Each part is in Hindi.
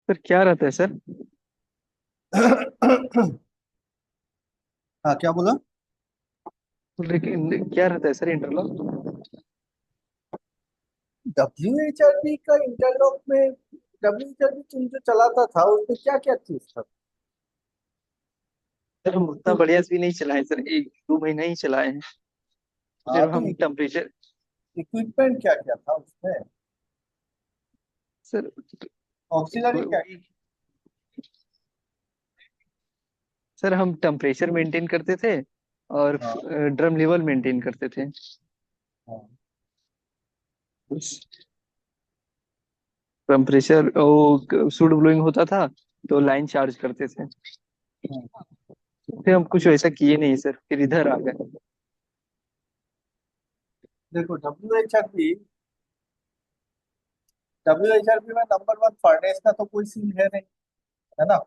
सर क्या रहता है सर? हाँ, क्या बोला? लेकिन क्या रहता है सर इंटरलॉक? WHRB का इंटरलॉक में WHRB तुम जो चलाता था उसमें क्या क्या चीज था? सर हम उतना बढ़िया से भी नहीं चलाए सर, 1-2 महीना ही चलाए हैं। हाँ, सिर्फ तो हम टेम्परेचर। इक्विपमेंट क्या क्या था उसमें? सर ऑक्सिलरी क्या? वही। सर हम टेम्परेचर मेंटेन करते थे और हाँ, ड्रम लेवल मेंटेन करते थे। हाँ, टेम्परेचर वो सूड ब्लोइंग होता था तो लाइन चार्ज करते थे। हाँ। फिर हम कुछ वैसा किए नहीं सर, फिर इधर आ गए। देखो, डब्ल्यू एच आर पी में नंबर वन फर्नेस का तो कोई सीन है नहीं, है ना?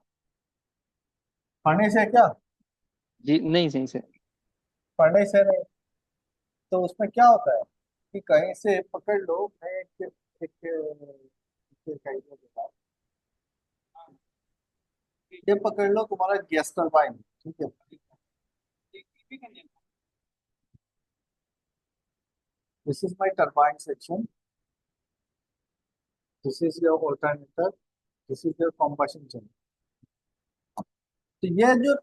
फर्नेस है क्या? जी नहीं, सही सर। फर्नेस है नहीं। तो उसमें क्या होता है कि कहीं से पकड़ लो, मैं एक idea देता हूँ। ये पकड़ लो तुम्हारा गैस टरबाइन, ठीक है? This is my turbine section, this is your alternator, this is your combustion chamber. तो ये जो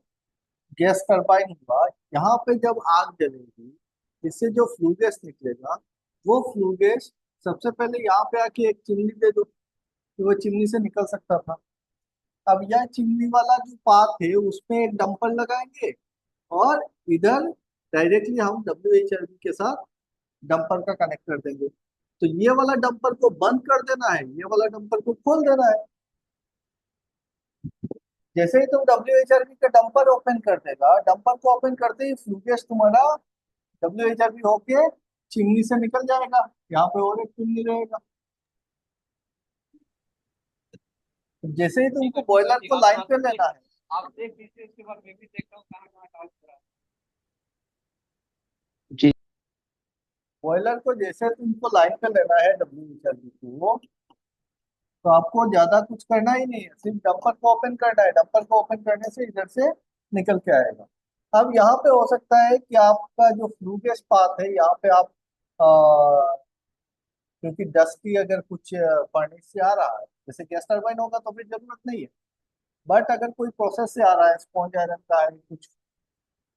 गैस टरबाइन हुआ, यहाँ पे जब आग जलेगी, इससे जो फ्लू गैस निकलेगा, वो फ्लू गैस सबसे पहले यहाँ पे आके एक चिमनी दे दो, तो वो चिमनी से निकल सकता था। अब यह चिमनी वाला जो पाथ है उसमें एक डंपर लगाएंगे, और इधर डायरेक्टली हम WHRB के साथ डंपर का कनेक्ट कर देंगे। तो ये वाला डंपर को बंद कर देना है, ये वाला डंपर को खोल देना है। जैसे ही तुम WHRB का डंपर ओपन कर देगा, डंपर को ओपन करते ही फ्लू गैस तुम्हारा WHRB होके चिमनी से निकल जाएगा। यहाँ पे और एक चिमनी रहेगा। तो जैसे ही ठीक तुमको है, ठीक है, बॉयलर ठीक को है, आप लाइन पे कंटिन्यू। लेना है। आप देख लीजिए, इसके बाद मैं भी देखता हूँ कहाँ कहाँ डाउट हो रहा है। जी। बॉयलर को जैसे तुमको लाइन पे लेना है WHRB को, तो आपको ज्यादा कुछ करना ही नहीं है, सिर्फ डंपर को ओपन करना है। डंपर को ओपन करने से इधर से निकल के आएगा। अब यहाँ पे हो सकता है कि आपका जो फ्लू गैस पाथ है, यहाँ पे आप क्योंकि डस्ट की अगर कुछ फर्नेस से आ रहा है, जैसे गैस टरबाइन होगा तो फिर जरूरत नहीं है। बट अगर कोई प्रोसेस से आ रहा है, स्पॉन्ज आयरन का है, कुछ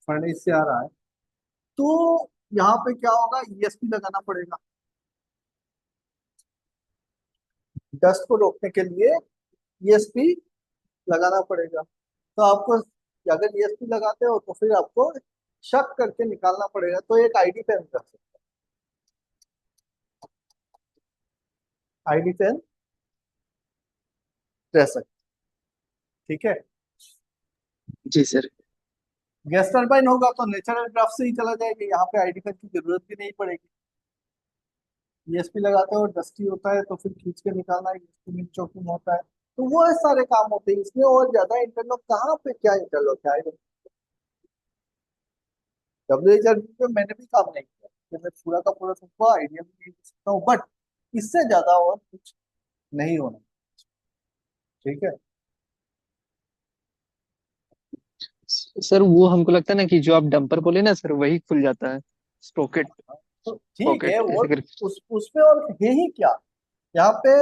फर्नेस से आ रहा है, तो यहाँ पे क्या होगा, ESP लगाना पड़ेगा। डस्ट को रोकने के लिए ESP लगाना पड़ेगा। तो आपको, अगर ESP लगाते हो तो फिर आपको शक करके निकालना पड़ेगा, तो एक ID पेन रख सकते हैं, ID पेन रह सकते। ठीक है। जी सर। गैस टरबाइन होगा तो नेचुरल ड्राफ्ट से ही चला जाएगा, यहाँ पे ID पेन की जरूरत भी नहीं पड़ेगी। ESP लगाते हो, डस्टी होता है तो फिर खींच के निकालना, ESP चोकिंग होता है, तो वो सारे काम होते हैं इसमें। और ज्यादा इंटरलॉक कहाँ पे, क्या इंटरलॉक है? WHRB पे मैंने भी काम नहीं किया, तो मैं पूरा का पूरा तुमको आइडिया भी नहीं दे सकता हूँ, बट इससे ज्यादा और कुछ नहीं होना। ठीक है। सर वो हमको लगता है ना कि जो आप डंपर बोले ना सर, वही खुल जाता है। स्प्रोकेट। तो ठीक है, पॉकेट वो ऐसे कर। उसमें और है ही क्या यहाँ पे?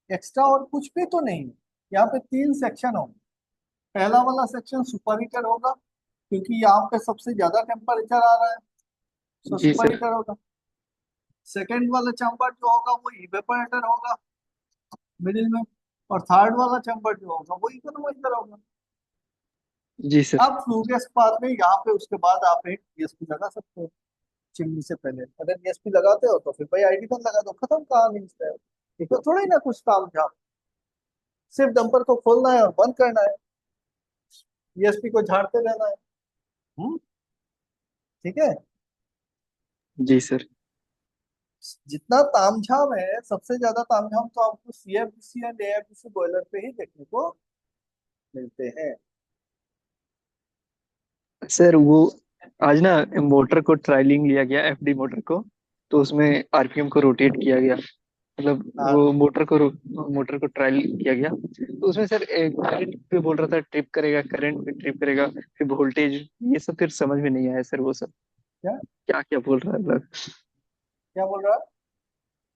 एक्स्ट्रा और कुछ भी तो नहीं है। यहाँ पे तीन सेक्शन होंगे। पहला वाला सेक्शन सुपर हीटर होगा, क्योंकि यहाँ पे सबसे ज्यादा टेम्परेचर आ रहा है, सो जी सुपर सर। हीटर होगा। सेकेंड वाला चैम्बर जो होगा वो इवेपोरेटर होगा, मिडिल में। और थर्ड वाला चैम्बर जो होगा वो इकोनोमाइजर होगा। जी सर। अब फ्लू गैस पाथ में यहाँ पे उसके बाद आप एक ESP लगा सकते हो। चिमनी से पहले अगर ESP लगाते हो तो फिर भाई ID पेन लगा दो, खत्म कहानी है। इसमें थोड़ा ही ना कुछ काम था, सिर्फ डंपर को खोलना है और बंद करना है, ESP को झाड़ते रहना है। हम्म। ठीक है। जी सर। जितना तामझाम है, सबसे ज्यादा तामझाम तो आपको CFBC एंड AFBC बॉयलर पे ही देखने को मिलते हैं। सर वो आज ना मोटर को ट्रायलिंग लिया गया, FD मोटर को। तो उसमें RPM को रोटेट किया गया। मतलब हाँ, वो मोटर को ट्रायल किया गया, तो उसमें सर करंट पे बोल रहा था ट्रिप करेगा, करंट पे ट्रिप करेगा, फिर वोल्टेज, ये सब फिर समझ में नहीं आया सर वो सब क्या क्या क्या बोल रहा है मतलब। क्या बोल रहा है?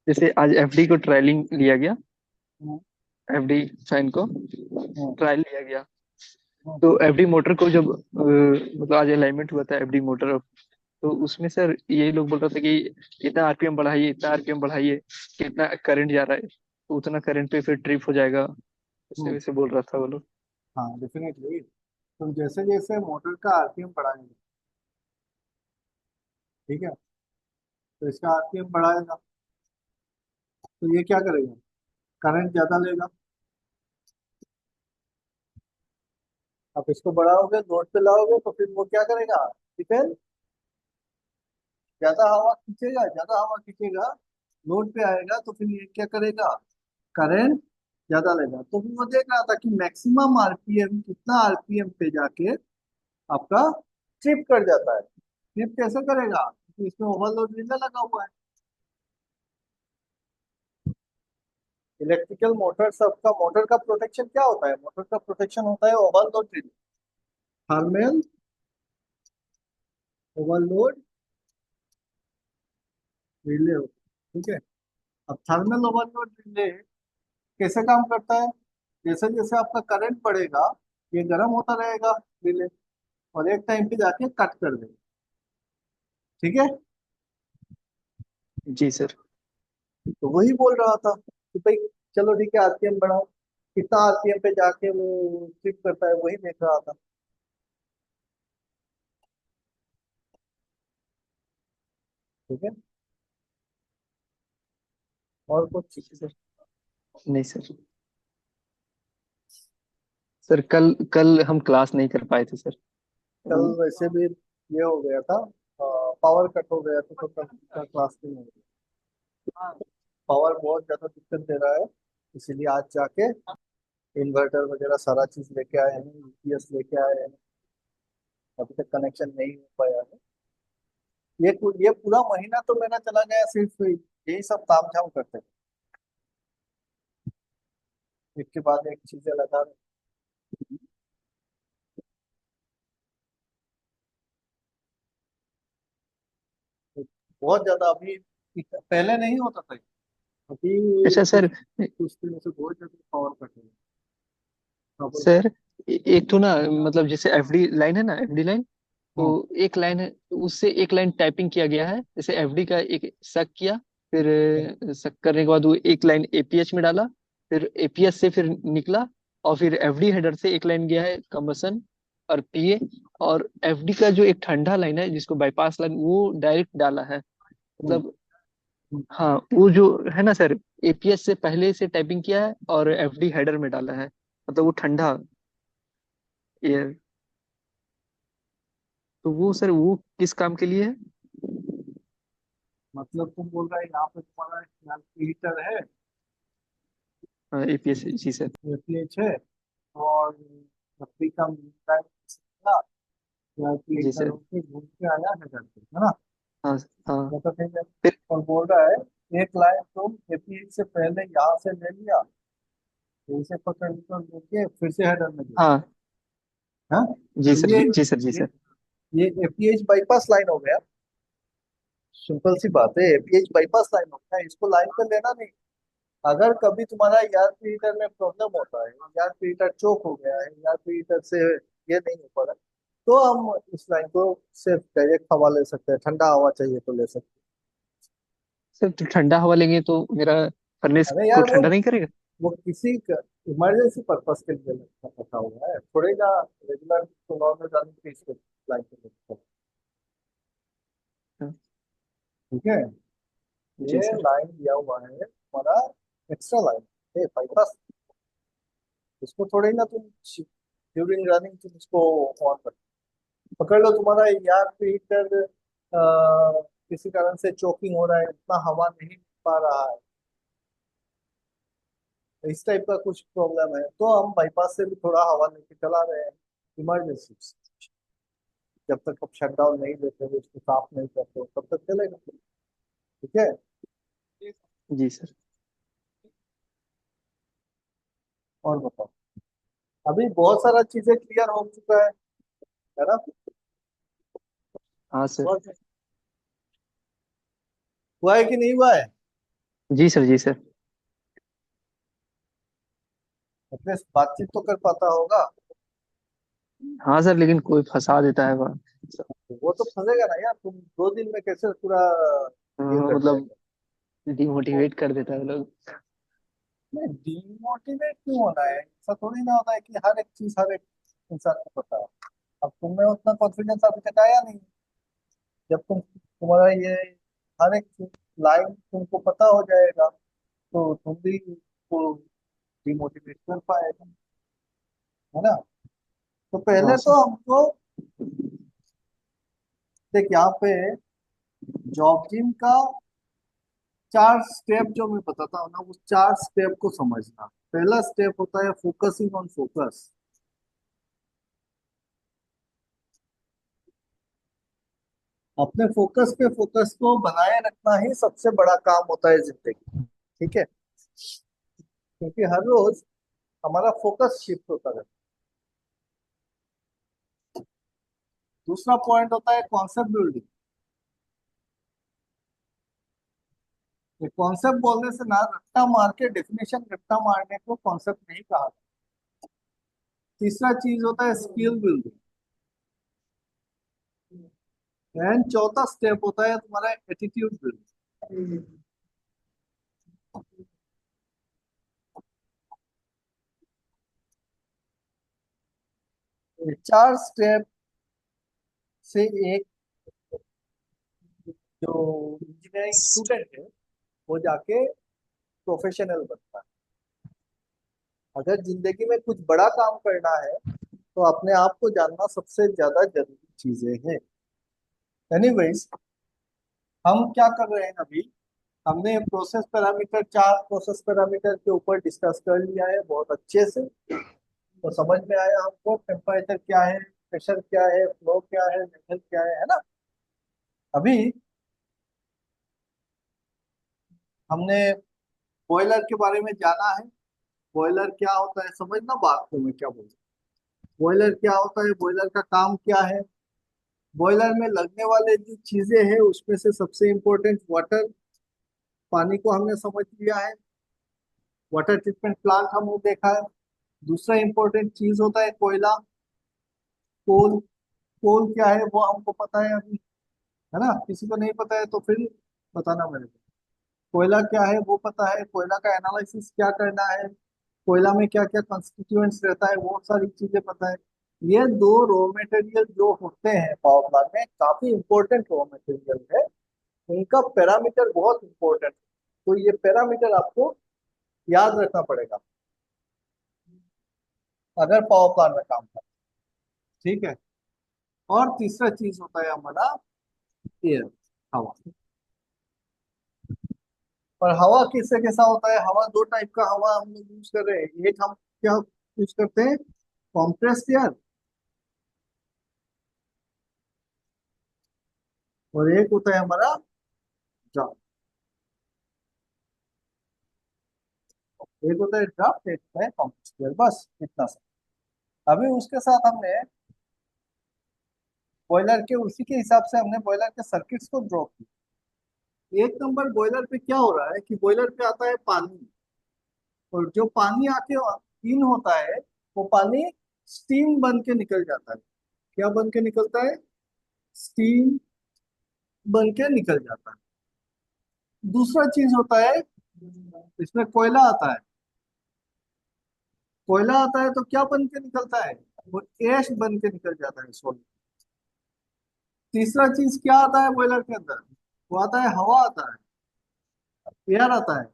जैसे आज एफडी को ट्रायलिंग लिया गया, हम्म, एफडी फैन को हम्म, ट्रायल लिया गया, हम्म, तो एफडी मोटर को जब मतलब आज अलाइनमेंट हुआ था एफडी मोटर, तो उसमें सर ये लोग बोल रहे थे कि इतना आरपीएम बढ़ाइए, इतना आरपीएम बढ़ाइए, कितना करंट जा रहा है, तो उतना करंट पे फिर ट्रिप हो जाएगा, ऐसे हम्म। वैसे बोल रहा था वो लोग। हाँ, डेफिनेटली। तो जैसे जैसे मोटर का आरपीएम बढ़ाएंगे, ठीक है, तो इसका आरपीएम बढ़ाएगा, तो ये क्या करेगा? करंट ज्यादा लेगा। आप इसको बढ़ाओगे, लोड पे लाओगे, तो फिर वो क्या करेगा? ठीक है, ज्यादा हवा खींचेगा, लोड पे आएगा, तो फिर ये क्या करेगा? करंट ज्यादा लेगा। तो फिर वो देख रहा था कि मैक्सिमम आरपीएम कितना आरपीएम पे जाके आपका ट्रिप कर जाता है। ट्रिप कैसे करेगा? क्योंकि इसमें ओवरलोड रिले लगा हुआ है। इलेक्ट्रिकल मोटर, सबका मोटर का प्रोटेक्शन क्या होता है? मोटर का प्रोटेक्शन होता है overload relay, thermal overload relay होता है, ठीक है। अब थर्मल ओवरलोड रिले कैसे काम करता है? जैसे जैसे आपका करंट बढ़ेगा, ये गर्म होता रहेगा रिले, और एक टाइम पे जाके कट कर देगा, ठीक है। जी सर। तो वही बोल रहा था कि भाई चलो ठीक है, आरपीएम बढ़ाओ। कितना आरपीएम पे जाके वो ट्रिप करता है, वही देख रहा था। ठीक है, और कुछ? ठीक है सर। नहीं सर। सर कल कल हम क्लास नहीं कर पाए थे सर। कल वैसे भी ये हो गया था, पावर कट हो गया था, तो कल का क्लास नहीं हो गया। पावर बहुत ज्यादा दिक्कत दे रहा है, इसीलिए आज जाके इन्वर्टर वगैरह सारा चीज लेके आए हैं, यूपीएस लेके आए हैं। अभी तक कनेक्शन नहीं हो पाया है। ये पूरा महीना तो मेरा चला गया सिर्फ यही सब ताम झाम करते, एक के बाद एक चीजें लगा। बहुत ज्यादा अभी, पहले नहीं होता था। अभी अच्छा कुछ सर। कुछ दिनों से बहुत ज्यादा पावर कट है। हाँ, बोलो। सर एक तो ना, मतलब जैसे एफडी लाइन है ना, एफडी लाइन, तो हम्म, एक लाइन है, उससे एक लाइन टाइपिंग किया गया है, जैसे एफडी का एक सक किया, फिर सक करने के बाद वो एक लाइन एपीएच में डाला, फिर एपीएच से फिर निकला, और फिर एफडी हेडर से एक लाइन गया है कंबसन और पीए, और एफडी का जो एक ठंडा लाइन है जिसको बाईपास लाइन, वो डायरेक्ट डाला है, हम्म, मतलब। हम्म। हाँ वो जो है ना सर, एपीएस से पहले से टाइपिंग किया है और एफडी हेडर में डाला है, मतलब वो ठंडा एयर। तो वो सर वो किस काम के लिए मतलब तुम बोल रहे हो यहाँ पे तुम्हारा हीटर है, है एपीएस? जी सर। एपीएच है, और लकड़ी का मिलता है, या जी हीटर सर। होके घूम के आया है घर पे, है ना? हाँ हाँ। वो तो ठीक है। फिर और बोल रहा है एक लाइन तुम एपीएच से पहले यहाँ से ले लिया, यहीं से पकड़ कर लेके फिर से हेडर में दिया। हाँ। हाँ, जी तो सर, जी सर, जी ये सर। ये एपीएच बाईपास लाइन हो गया। सिंपल सी बात है, एपीएच बाईपास लाइन हो गया, इसको लाइन पे लेना नहीं। अगर कभी तुम्हारा ईआरपी हीटर में प्रॉब्लम होता है, ईआरपी हीटर चोक हो गया है, ईआरपी हीटर से ये नहीं हो पा रहा, तो हम इस लाइन को सिर्फ डायरेक्ट हवा ले सकते हैं, ठंडा हवा चाहिए तो ले सकते सर तो ठंडा हवा लेंगे तो मेरा फर्नेस हैं। अरे को यार, ठंडा नहीं करेगा? वो किसी इमरजेंसी पर्पस के लिए रखा हुआ है, थोड़े ना रेगुलर तो नॉर्मल रनिंग पे इसको लाइन पे ले सकते हैं। हाँ, ठीक है, जी ये सर। लाइन दिया हुआ है हमारा, एक्स्ट्रा लाइन है बाईपास। इसको थोड़े ना तुम ड्यूरिंग रनिंग तुम इसको ऑन कर, पकड़ लो तुम्हारा यार हीटर किसी कारण से चोकिंग हो रहा है, उतना हवा नहीं पा रहा है, इस टाइप का कुछ प्रॉब्लम है, तो हम बाईपास से भी थोड़ा हवा लेके चला रहे हैं इमरजेंसी। जब तक आप शट डाउन नहीं देते हो, उसको साफ नहीं करते हो, तब तक चलेगा। ठीक है। जी सर। और बताओ। अभी बहुत सारा चीजें क्लियर हो चुका है ना? हाँ सर। बहुत हुआ है कि नहीं हुआ है? जी सर, जी सर। अपने बातचीत तो कर पाता होगा। हाँ सर, लेकिन कोई फंसा देता है वह। तो वो तो फंसेगा ना यार, तुम 2 दिन में कैसे पूरा ये कर मतलब जाएगा? वो डिमोटिवेट कर देता है वो लोग। नहीं, डिमोटिवेट क्यों होना है? ऐसा थोड़ी ना होता है कि हर एक चीज हर एक इंसान को पता है। अब तुमने उतना कॉन्फिडेंस अभी तक आया नहीं। जब तुम्हारा ये हर एक लाइन तुमको पता हो जाएगा, तो तुम भी को डिमोटिवेट कर पाएगा, है ना? तो हाँ पहले सर। तो हमको देख यहाँ पे जॉब जिम का 4 स्टेप जो मैं बताता हूँ ना, उस 4 स्टेप को समझना। पहला स्टेप होता है फोकसिंग ऑन फोकस। अपने फोकस पे फोकस को बनाए रखना ही सबसे बड़ा काम होता है जिंदगी। ठीक है? क्योंकि हर रोज हमारा फोकस शिफ्ट होता रहता है। दूसरा पॉइंट होता है कॉन्सेप्ट बिल्डिंग। ये कॉन्सेप्ट बोलने से ना रट्टा मार के डेफिनेशन रट्टा मारने को कॉन्सेप्ट नहीं कहा। तीसरा चीज होता है स्किल बिल्डिंग। एंड चौथा स्टेप होता है तुम्हारा एटीट्यूड बिल्डिंग। ये 4 स्टेप से एक जो इंजीनियरिंग स्टूडेंट है वो जाके प्रोफेशनल बनता है। अगर जिंदगी में कुछ बड़ा काम करना है तो अपने आप को जानना सबसे ज्यादा जरूरी चीजें हैं। एनीवेज, हम क्या कर रहे हैं अभी? हमने प्रोसेस पैरामीटर 4 प्रोसेस पैरामीटर के ऊपर डिस्कस कर लिया है बहुत अच्छे से। तो समझ में आया हमको टेम्परेचर क्या है, प्रेशर क्या है, फ्लो क्या है, लेवल क्या है ना? अभी हमने बॉयलर के बारे में जाना है। बॉयलर क्या होता है समझना, बात को मैं क्या बोलूं। बॉयलर क्या होता है, बॉयलर का काम क्या है? बॉयलर में लगने वाले जो चीजें हैं उसमें से सबसे इम्पोर्टेंट वाटर, पानी को हमने समझ लिया है। वाटर ट्रीटमेंट प्लांट हमने देखा है। दूसरा इम्पोर्टेंट चीज होता है कोयला, कोल। कोल क्या है वो हमको पता है अभी, है ना? किसी को नहीं पता है तो फिर बताना मेरे को। कोयला क्या है वो पता है, कोयला का एनालिसिस क्या करना है, कोयला में क्या क्या कंस्टिट्यूएंट्स रहता है वो सारी चीजें पता है। ये 2 रॉ मटेरियल जो होते हैं पावर प्लांट में, काफी इंपॉर्टेंट रॉ मटेरियल है। इनका पैरामीटर बहुत इंपॉर्टेंट है। तो ये पैरामीटर आपको याद रखना पड़ेगा अगर पावर प्लांट में काम करना। ठीक है? और तीसरा चीज होता है हमारा एयर, हवा। और हवा किससे कैसा होता है? हवा 2 टाइप का हवा हम लोग यूज कर रहे हैं। एक हम क्या यूज करते हैं, कॉम्प्रेस्ड एयर। और एक होता है हमारा ड्राफ्ट। एक होता है ड्राफ्ट, एक होता है कॉम्प्रेस्ड एयर, बस इतना सा। अभी उसके साथ हमने बॉयलर के उसी के हिसाब से हमने बॉयलर के सर्किट्स को ड्रॉ किया। 1 नंबर बॉयलर पे क्या हो रहा है कि बॉयलर पे आता है पानी। और जो पानी आके इन होता है वो पानी स्टीम बन के निकल जाता है। क्या बन के निकलता है? स्टीम बन के निकल जाता है। दूसरा चीज होता है, इसमें कोयला आता है। कोयला आता है तो क्या बन के निकलता है? वो एश बन के निकल जाता है, सॉरी। तीसरा चीज क्या आता है बॉयलर के अंदर? वो आता है हवा आता है, एयर आता है।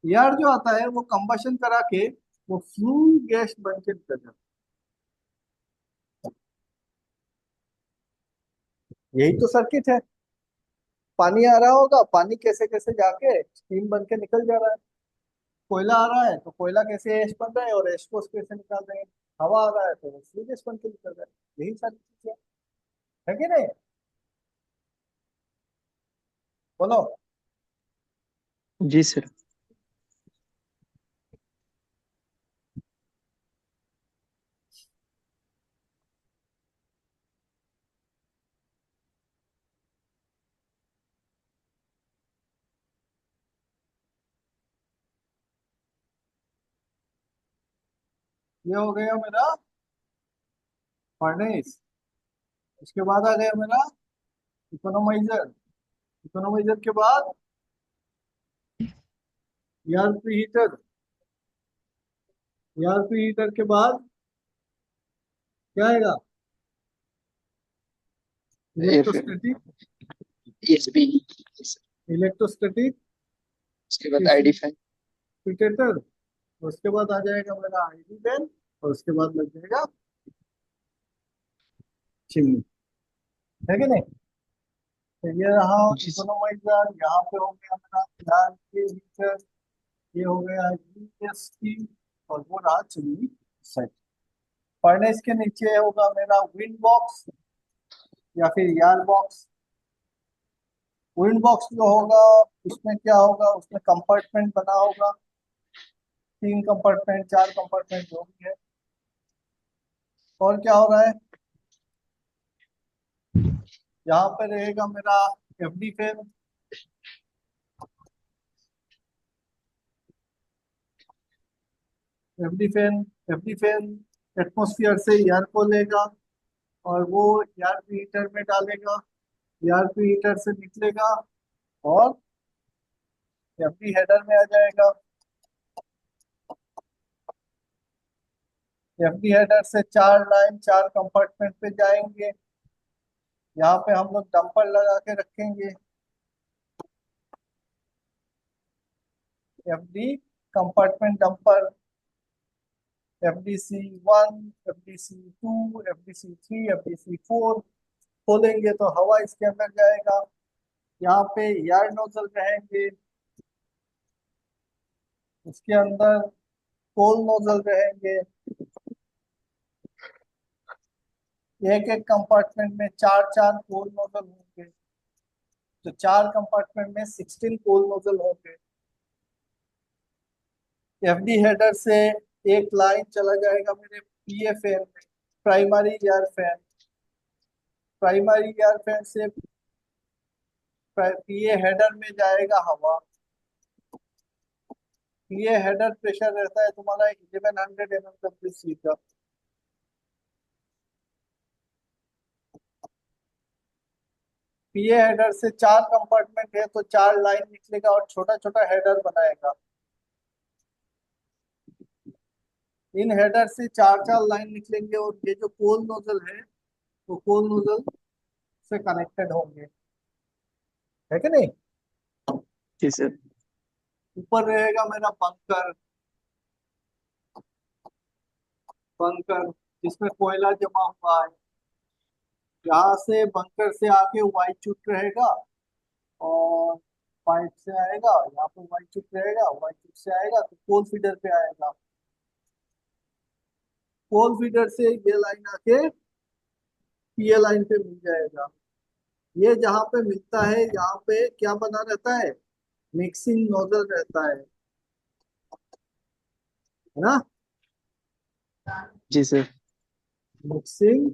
एयर जो आता है वो कंबशन करा के वो फ्लू गैस बन के निकल जाता है। यही तो सर्किट है। पानी आ रहा होगा, पानी कैसे कैसे जाके स्टीम बन के निकल जा रहा है। कोयला आ रहा है तो कोयला कैसे ऐश बन रहा है और ऐश को कैसे निकाल रहे हैं। हवा आ रहा है तो वो फ्लू गैस बन के निकल रहा है। यही सारी चीजें है कि नहीं? बोलो। जी सर। ये हो गया मेरा फर्नेस। उसके बाद आ गया मेरा इकोनोमाइजर। इकोनोमाइजर के बाद air pre heater. Air pre heater के बाद क्या आएगा? ये फिर इलेक्ट्रोस्टैटिक। ESP, इलेक्ट्रोस्टैटिक उसके बाद ID फैन। प्रिटेटर। उसके बाद आ जाएगा मेरा आईडी फैन। और उसके बाद लग जाएगा चिमनी। है कि नहीं? तो ये रहा जी सर। इकोनोमाइजर। यहाँ पे हो गया मेरा एयर प्री हीटर। ये हो गया ईएसपी। और वो रहा चिमनी सेट। फर्नेस के नीचे होगा मेरा विंड बॉक्स या फिर एयर बॉक्स। विंड बॉक्स जो होगा उसमें क्या होगा, उसमें कंपार्टमेंट बना होगा। 3 कंपार्टमेंट 4 कंपार्टमेंट जो भी है। और क्या हो रहा है, यहाँ पे रहेगा मेरा FD fan. FD fan. FD fan atmosphere से एयर को लेगा और वो एयर हीटर में डालेगा। एयर हीटर से निकलेगा और एफडी हेडर में आ जाएगा। एफडी हेडर से 4 लाइन 4 कंपार्टमेंट पे जाएंगे। यहाँ पे हम लोग डंपर लगा के रखेंगे। FD compartment dumper. FDC1, FDC2, FDC3, FDC4 खोलेंगे तो हवा इसके अंदर जाएगा। यहाँ पे एयर नोजल रहेंगे। उसके अंदर कोल नोजल रहेंगे। एक एक कंपार्टमेंट में 4 4 कोल नोजल होंगे। तो 4 कंपार्टमेंट में 16 कोल नोजल होंगे। एफडी हेडर से एक लाइन चला जाएगा मेरे पीए फैन में, primary air fan. Primary air fan से पीए हेडर में जाएगा हवा। ये हेडर प्रेशर रहता है तुम्हारा 1100 mmWc का। पीए हेडर से 4 कंपार्टमेंट है तो 4 लाइन निकलेगा और छोटा छोटा हेडर बनाएगा। इन हेडर से 4 4 लाइन निकलेंगे और ये जो कोल नोजल है वो कोल नोजल से कनेक्टेड होंगे। है कि नहीं? जी सर। ऊपर रहेगा मेरा बंकर। बंकर जिसमें कोयला जमा हुआ है। यहाँ से बंकर से आके वाई चुट रहेगा और पाइप से आएगा। यहाँ पे वाई चुट रहेगा, वाई चुट से आएगा तो कोल फीडर पे आएगा। कोल फीडर से ये लाइन आके पीए लाइन पे मिल जाएगा। ये जहाँ पे मिलता है यहाँ पे क्या बना रहता है, मिक्सिंग नोजल रहता है ना? जी sir. Mixing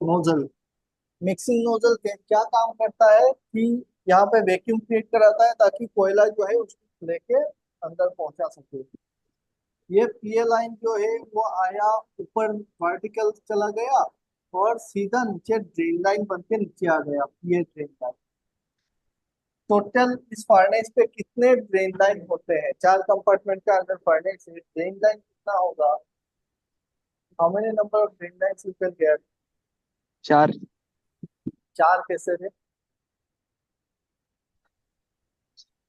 nozzle. Mixing nozzle क्या काम करता है कि यहाँ पे वैक्यूम क्रिएट कराता है ताकि कोयला जो है उसको लेके अंदर पहुंचा सके। ये पीए लाइन जो है वो आया ऊपर, वर्टिकल चला गया और सीधा नीचे ड्रेन लाइन बन के नीचे आ गया पीए ड्रेन लाइन। टोटल इस फर्नेस पे कितने ड्रेन लाइन होते हैं? 4 कंपार्टमेंट का अगर फर्नेस है, ड्रेन लाइन कितना होगा? How many number of drain lines you can get? 4। 4 कैसे है?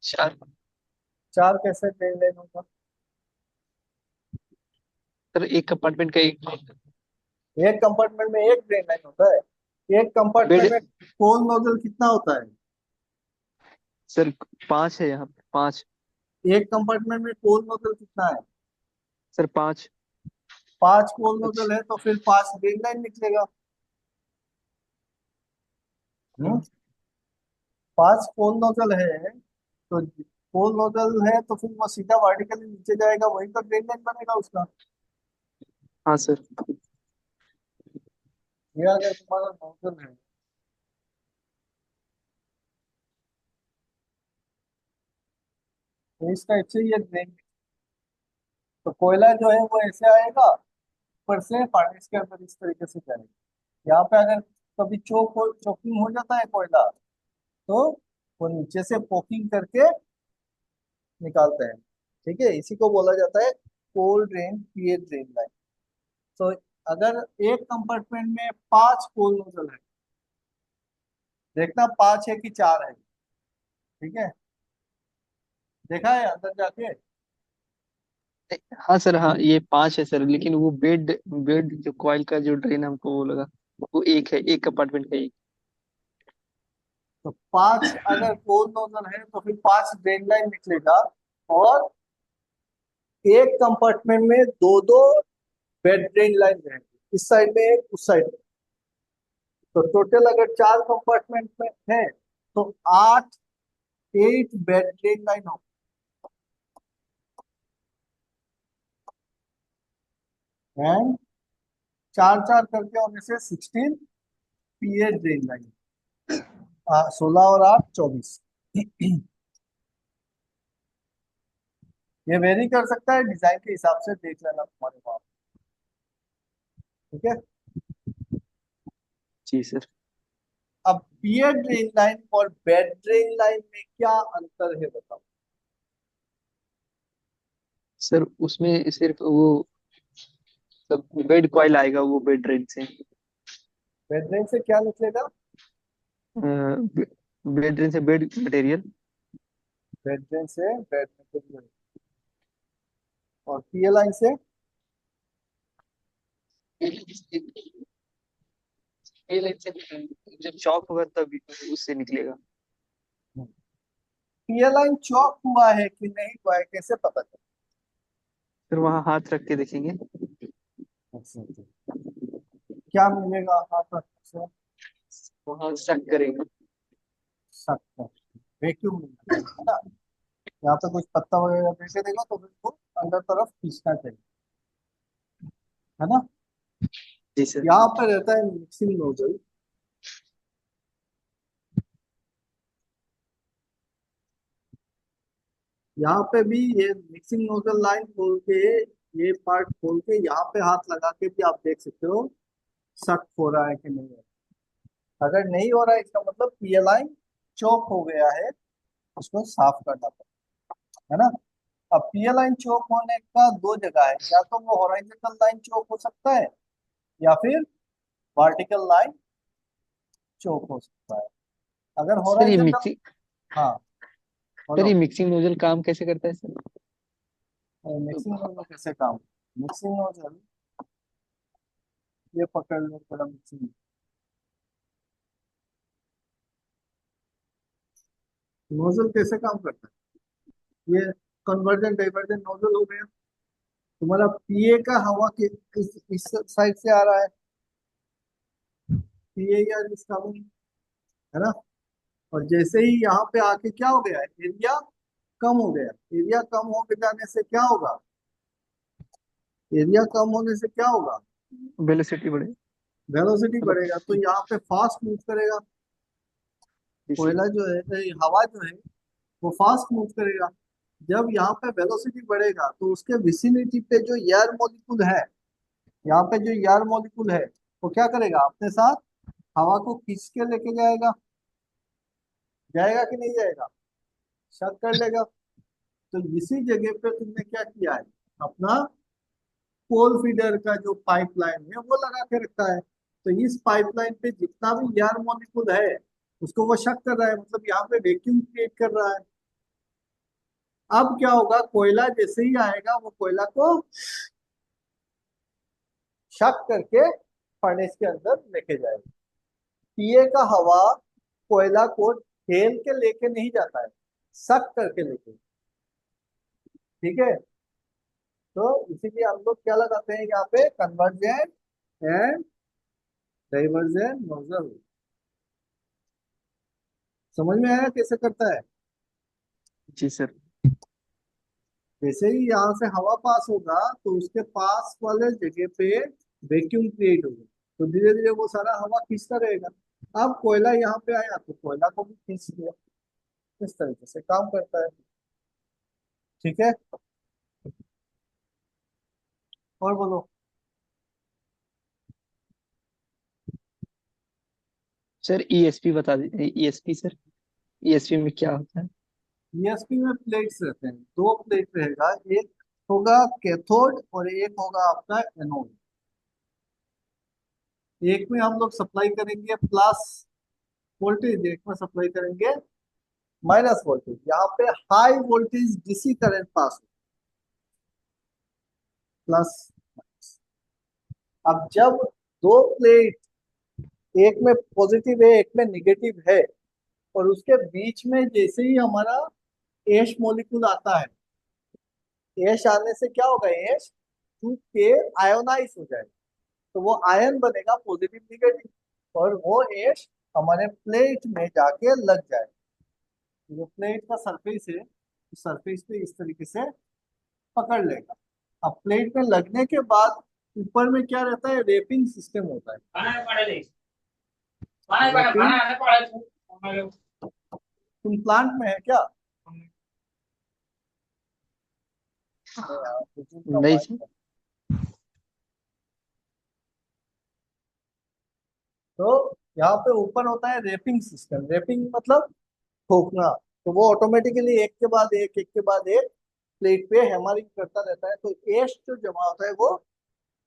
4 4 कैसे ड्रेन लाइन होगा? सर, एक कंपार्टमेंट का एक एक कंपार्टमेंट में एक ड्रेन लाइन होता है। एक कंपार्टमेंट बेड। में कोल नोजल कितना होता है? सर 5 है यहाँ पे, 5। एक कंपार्टमेंट में कोल नोजल कितना है? सर 5। 5 कोल अच्छा। नोजल है तो फिर 5 ड्रेन लाइन निकलेगा। हम्म? 5 कोल नोजल है तो कोल नोजल है तो फिर वो सीधा वर्टिकली नीचे जाएगा, वही तो ड्रेन लाइन बनेगा उसका। हाँ सर। ये अगर तुम्हारा नोजल है तो इस टाइप से ये ड्रेन। तो कोयला जो है वो ऐसे आएगा, ऊपर से फर्नेस के अंदर इस तरीके से जाएगा। यहाँ पे अगर कभी चोकिंग हो जाता है कोयला, तो वो नीचे से पोकिंग करके निकालते हैं। ठीक है, इसी को बोला जाता है कोल ड्रेन पीए ड्रेन लाइन। तो अगर एक कंपार्टमेंट में 5 कोल नोजल है, देखना 5 है कि 4 है। ठीक है, देखा है अंदर जाके। हाँ सर, हाँ ये 5 है सर, लेकिन वो बेड बेड जो कॉइल का जो ड्रेन हमको वो लगा, वो एक है, एक अपार्टमेंट का एक। तो 5 अगर कोल नोजल है तो फिर 5 ड्रेन लाइन निकलेगा, और एक कंपार्टमेंट में दो दो बेड ड्रेन लाइन रहेंगे, इस साइड में एक, उस साइड में। तो टोटल अगर 4 कंपार्टमेंट में है तो 8 बेड ड्रेन लाइन हो, एंड 4 4 करके होने से 16 पीए ड्रेन लाइन। 16 और 8 24। ये वेरी कर सकता है, डिजाइन के हिसाब से देख लेना तुम्हारे पास। ठीक है। जी सर। अब पीए ड्रेन लाइन और बेड ड्रेन लाइन में क्या अंतर है बताओ। सर उसमें सिर्फ वो सब बेड कॉइल आएगा वो बेड ड्रेन से। बेड ड्रेन से क्या निकलेगा? बेड ड्रेन से बेड मटेरियल। बेड ड्रेन से बेड मटेरियल, और पीए लाइन से ये लाइन से जब चौक होगा तब उससे निकलेगा। पीए लाइन चौक हुआ है कि नहीं हुआ है कैसे पता चले? फिर वहां हाथ रख के देखेंगे। अच्छा, अच्छा। क्या मिलेगा हाथ रखने से? वहां चेक करेंगे। सकता, वैक्यूम मिलेगा, है ना। यहाँ पे कुछ पत्ता वगैरह देखे देगा तो उसको अंदर तरफ खींचना चाहिए, है ना। जी सर। यहाँ पे रहता है मिक्सिंग नोजल। यहाँ पे भी ये मिक्सिंग नोजल लाइन खोल के, ये पार्ट खोल के यहाँ पे हाथ लगा के भी आप देख सकते हो सख्त हो रहा है कि नहीं हो रहा। अगर नहीं हो रहा है इसका मतलब पीए लाइन चौक हो गया है, उसको साफ करना पड़ेगा, है ना। अब पीए लाइन चौक होने का दो जगह है, या तो वो हॉरिजॉन्टल लाइन चौक हो सकता है, या फिर वर्टिकल लाइन चौक हो सकता है। अगर सर ये हॉरिजॉन्टल, मिक्सिंग हाँ सर ये बोलो। मिक्सिंग नोजल काम कैसे करता है सर? मिक्सिंग नोजल कैसे काम? मिक्सिंग नोजल, ये पकड़ लो थोड़ा मिक्सिंग। नोजल कैसे काम करता है? ये कन्वर्जन डाइवर्जन नोजल हो गया। तुम्हारा पीए का हवा के इस साइड से आ रहा है, पीए या इसका भी, है ना। और जैसे ही यहाँ पे आके क्या हो गया, एरिया कम हो गया। एरिया कम हो जाने से क्या होगा? एरिया कम होने से क्या होगा? वेलोसिटी बढ़े। वेलोसिटी मतलब। बढ़ेगा, तो यहाँ पे फास्ट मूव करेगा। जी सर। कोयला जो है, हवा जो है, वो फास्ट मूव करेगा। जब यहाँ पे वेलोसिटी बढ़ेगा तो उसके विसिनिटी पे जो एयर मॉलिक्यूल है, यहाँ पे जो एयर मॉलिक्यूल है, वो क्या करेगा अपने साथ? हवा को खींच के लेके जाएगा। जाएगा कि नहीं जाएगा? शक कर लेगा। तो इसी जगह पे तुमने क्या किया है, अपना कोल फीडर का जो पाइपलाइन है वो लगा के रखा है। तो इस पाइपलाइन पे जितना भी एयर मॉलिक्यूल है, उसको वो शक कर रहा है, मतलब यहाँ पे वैक्यूम क्रिएट कर रहा है। अब क्या होगा, कोयला जैसे ही आएगा वो कोयला को शक करके फर्नेस के अंदर लेके जाएगा। पीए का हवा कोयला को ठेल के लेके नहीं जाता है, सक करके लेके। ठीक है। तो इसीलिए हम लोग क्या लगाते हैं यहाँ पे, कन्वर्जेंट एंड डाइवर्जेंट नोजल। समझ में आया कैसे करता है? जी सर। जैसे ही यहाँ से हवा पास होगा तो उसके पास वाले जगह पे वैक्यूम क्रिएट होगा, तो धीरे धीरे वो सारा हवा खींचता रहेगा। अब कोयला यहाँ पे आया तो कोयला को भी खींच लिया। इस तरीके से काम करता है। ठीक है। और बोलो। सर ईएसपी बता दीजिए, ईएसपी सर, ईएसपी में क्या होता है? ईएसपी में प्लेट्स रहते हैं, दो प्लेट रहेगा, एक होगा कैथोड और एक होगा आपका एनोड। एक में हम लोग सप्लाई करेंगे प्लस वोल्टेज, एक में सप्लाई करेंगे माइनस वोल्टेज। यहाँ पे high voltage DC current pass हो, प्लस। अब जब दो प्लेट, एक में पॉजिटिव है एक में निगेटिव है, और उसके बीच में जैसे ही हमारा एश मॉलिक्यूल आता है, एश आने से क्या होगा, एश टूट के आयोनाइज हो जाएगा। तो वो आयन बनेगा पॉजिटिव निगेटिव, और वो एश हमारे प्लेट में जाके लग जाएगा। जो प्लेट का सरफेस है, उस सरफेस पे इस तरीके से पकड़ लेगा। अब प्लेट में लगने के बाद ऊपर में क्या रहता है, रेपिंग सिस्टम होता है। रेपिंग, तुम प्लांट में है क्या? नहीं यार, बुजुर्ग का नहीं बात सर। है। तो यहाँ पे ऊपर होता है रेपिंग सिस्टम। रेपिंग मतलब ठोकना। तो वो ऑटोमेटिकली एक के बाद एक के बाद एक प्लेट पे हैमरिंग करता रहता है, तो एश जो जमा होता है वो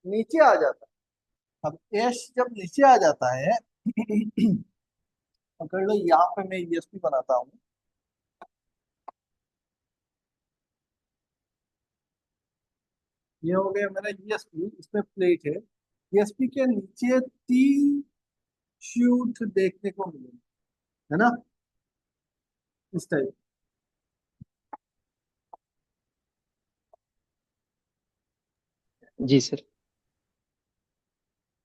नीचे आ जाता है। अब एश जब नीचे आ जाता है पकड़ लो, यहाँ पे मैं ईएसपी बनाता हूँ। ये हो गया मेरा ईएसपी, इसमें प्लेट है। ईएसपी के नीचे तीन शूट देखने को मिलेंगे, है ना, इस टाइप। जी सर।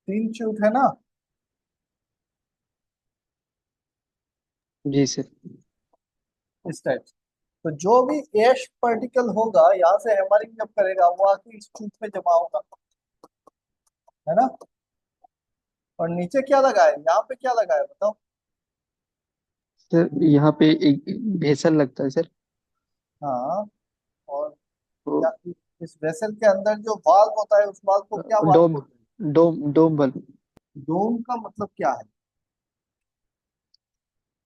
तीन शूट है ना। जी सर। इस टाइप। तो जो भी एश पार्टिकल होगा, यहाँ से हैमरिंग जब करेगा वो आके इस शूट में जमा होगा, है ना। और नीचे क्या लगा है, यहाँ पे क्या लगा है बताओ। सर यहाँ पे एक भेसल लगता है सर। हाँ। और तो क्या, इस वेसल के अंदर जो वाल्व होता है, उस वाल्व को क्या वाल्व डोम बोलते डोम बल्ब। हैं? डोम का मतलब क्या है?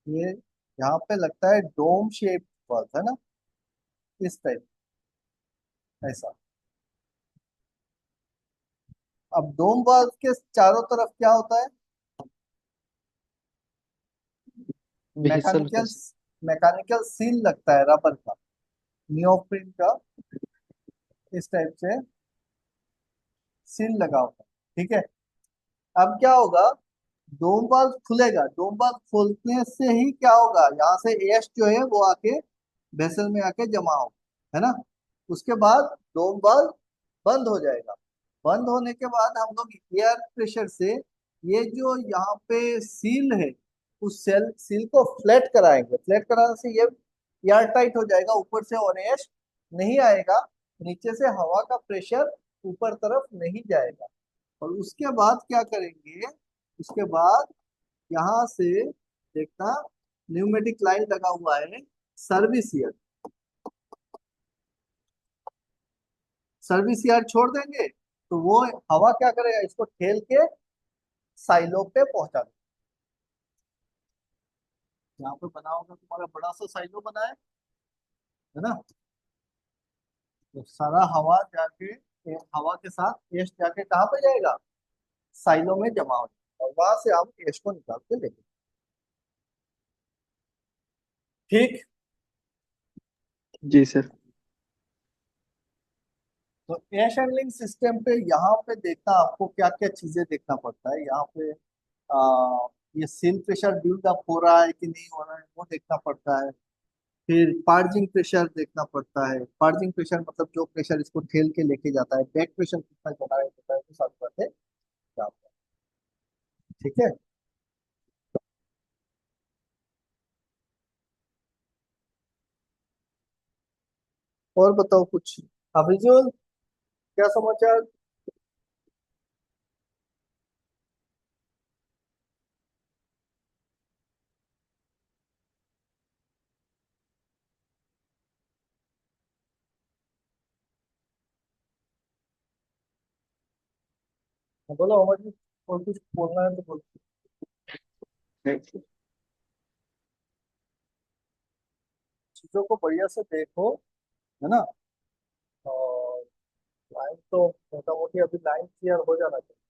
ये यहाँ पे लगता है डोम शेप वाल्व, है ना, इस टाइप, ऐसा। अब डोम वाल्व के चारों तरफ क्या होता है, भेसल होता है मैकेनिकल, सर। मैकेनिकल सील लगता है रबर का, नियोप्रिन का, इस टाइप से सील लगा होता है, ठीक है। अब क्या होगा, डोम वाल्व खुलेगा, डोम वाल्व खोलने से ही क्या होगा, यहाँ से एश जो है वो आके वेसल में आके जमा होगा, है ना। उसके बाद डोम वाल्व बंद हो जाएगा। बंद होने के बाद हम लोग एयर प्रेशर से ये जो यहाँ पे सील है, उस सेल सील को फ्लैट कराएंगे। फ्लैट कराने से ये एयर टाइट हो जाएगा ऊपर से, और एश नहीं आएगा, नीचे से हवा का प्रेशर ऊपर तरफ नहीं जाएगा। और उसके बाद क्या करेंगे, उसके बाद यहाँ से देखना, न्यूमेटिक लाइन लगा हुआ है, सर्विस ईयर। सर्विस ईयर छोड़ देंगे तो वो हवा क्या करेगा, इसको ठेल के साइलो पे पहुंचा देगा। यहाँ पे बना होगा तुम्हारा बड़ा सा साइलो बना है ना। तो सारा हवा जाके, हवा के साथ एश जाके कहाँ पे जाएगा, साइलो में जमा हो जाएगा, और वहां से हम एश को निकाल के लेंगे। ठीक। जी सर। तो एश हैंडलिंग सिस्टम पे यहाँ पे देखना, आपको क्या क्या चीजें देखना पड़ता है यहाँ पे। ये सील प्रेशर बिल्ड अप हो रहा है कि नहीं हो रहा है, वो देखना पड़ता है। फिर पार्जिंग प्रेशर देखना पड़ता है। पार्जिंग प्रेशर मतलब जो प्रेशर इसको ठेल के लेके जाता है। बैक प्रेशर कितना चला जाता है, वो सारी बातें जानते हैं। ठीक है। और बताओ कुछ, अभिजुल, क्या समाचार? बोलो अमर जी, और कुछ बोलना है तो बोलो। चीजों को बढ़िया से देखो, है ना। और लाइन तो मोटा मोटी अभी लाइन क्लियर हो जाना चाहिए।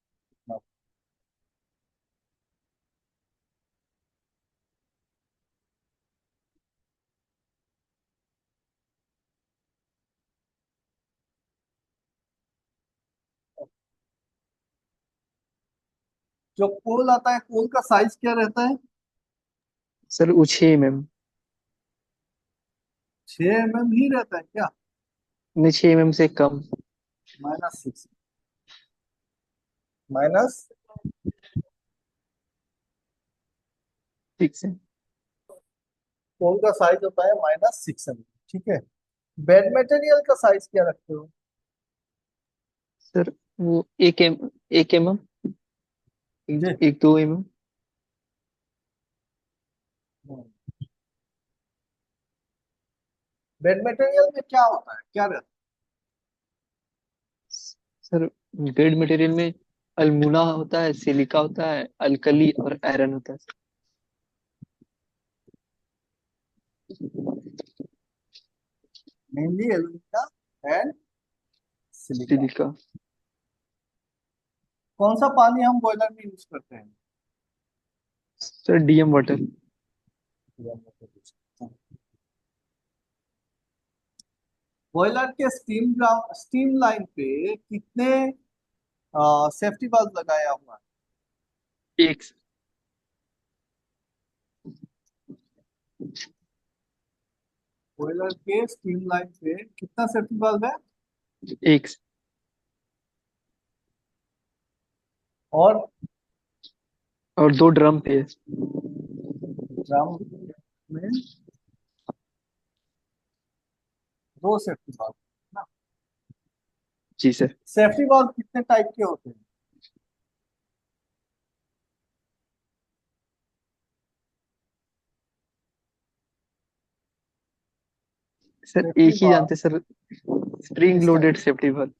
जो कोल आता है, कोल का साइज क्या रहता है? सर वो 6 mm। 6 mm ही रहता है क्या? नहीं, 6 mm से कम। -6, माइनस। ठीक से। कोल का साइज होता है -6 mm। ठीक है। बेड मटेरियल का साइज क्या रखते हो? सर वो 1 mm। जी। 1-2 mm। बेड मटेरियल में क्या होता है, क्या रहता सर ग्रेड मटेरियल में अल्मुना होता है, सिलिका होता है, अल्कली और आयरन होता है। है? Mainly alumina and silica. Silica. कौन सा पानी हम बॉयलर में यूज करते हैं? Sir DM water. बॉयलर के स्टीम लाइन पे कितने सेफ्टी वाल्व लगाया हुआ एक। है? बॉयलर के स्टीम लाइन पे कितना सेफ्टी वाल्व है? एक। और और 2 ड्रम थे। ड्रम में 2 सेफ्टी वाल्व ना। जी सर। सेफ्टी वाल्व कितने टाइप के होते हैं? सर सेफ्टी एक ही वाल्व जानते सर। स्प्रिंग किस type? Loaded safety valve।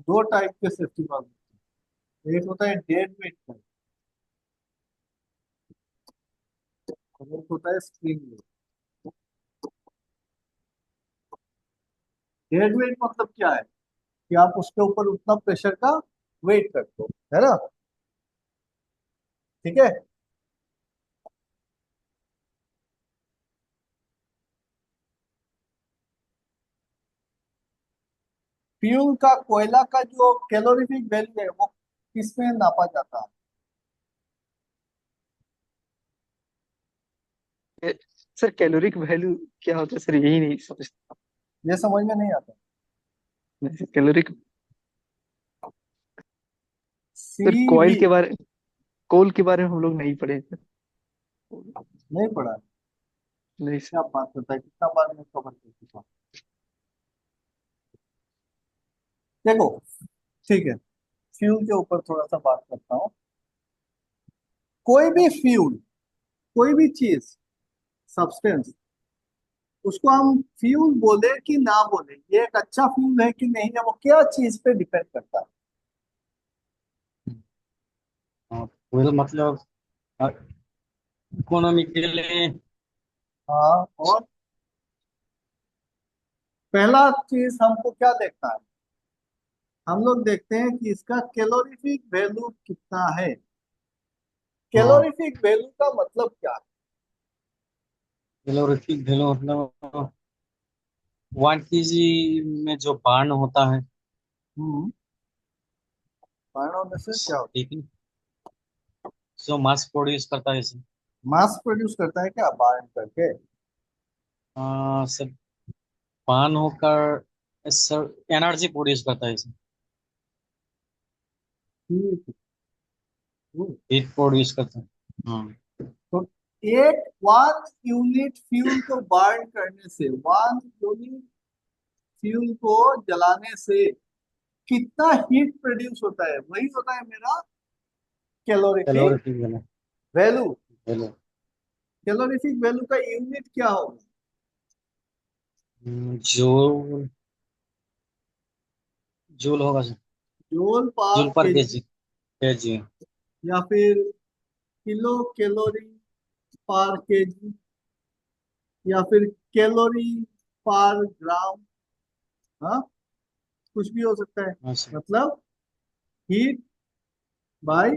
2 type के सेफ्टी वाल्व होते हैं। एक होता है डेड वेट का, और एक होता है स्प्रिंग लोड। डेड वेट मतलब क्या है? कि आप उसके ऊपर उतना प्रेशर का वेट करते हो, है ना। ठीक है। फ्यूल का, कोयला का जो कैलोरीफिक वैल्यू है वो किसमें नापा जाता है? सर कैलोरिक वैल्यू क्या होता है सर, यही नहीं समझता। ये समझ में नहीं आता। कैलोरिक। Sir CV. कोल के बारे में हम लोग नहीं पढ़े हैं, सर। नहीं पढ़ा? नहीं सर। क्या बात करता है, कितना बार मैं कवर कर चुका हूं। देखो, ठीक है, फ्यूल के ऊपर थोड़ा सा बात करता हूँ। कोई भी फ्यूल, कोई भी चीज, सब्सटेंस, उसको हम फ्यूल बोले कि ना बोले, ये एक अच्छा फ्यूल है कि नहीं है, वो क्या चीज पे डिपेंड करता है? हाँ, तो मतलब इकोनॉमी के लिए। हाँ, और पहला चीज हमको क्या देखना है? हम लोग देखते हैं कि इसका कैलोरीफिक वैल्यू कितना है। हाँ, कैलोरीफिक वैल्यू का मतलब क्या है? कैलोरीफिक वैल्यू मतलब 1 kg में जो बार्न होता है। हम्म। पढ़ने में से क्या होता ठीक है, जो मास प्रोड्यूस करता है इसे। है? मास प्रोड्यूस करता है क्या बाइंड करके? सब बार्न होकर सर एनर्जी प्रोड्यूस करता है इसे। ठीक है। हम्म। हीट प्रोड्यूस करता है। हाँ। तो एक 1 यूनिट फ्यूल को बर्न करने से, 1 यूनिट फ्यूल को जलाने से कितना हीट प्रोड्यूस होता है, वही होता है मेरा calorific calorific value. Value. Value calorific value का यूनिट क्या होगा? जूल। जूल होगा सर। जूल पर जूल पर केजी, केजी। केजी। या फिर किलो कैलोरी पर केजी, या फिर कैलोरी पर ग्राम। हाँ, कुछ भी हो सकता है। अच्छा। मतलब हीट बाय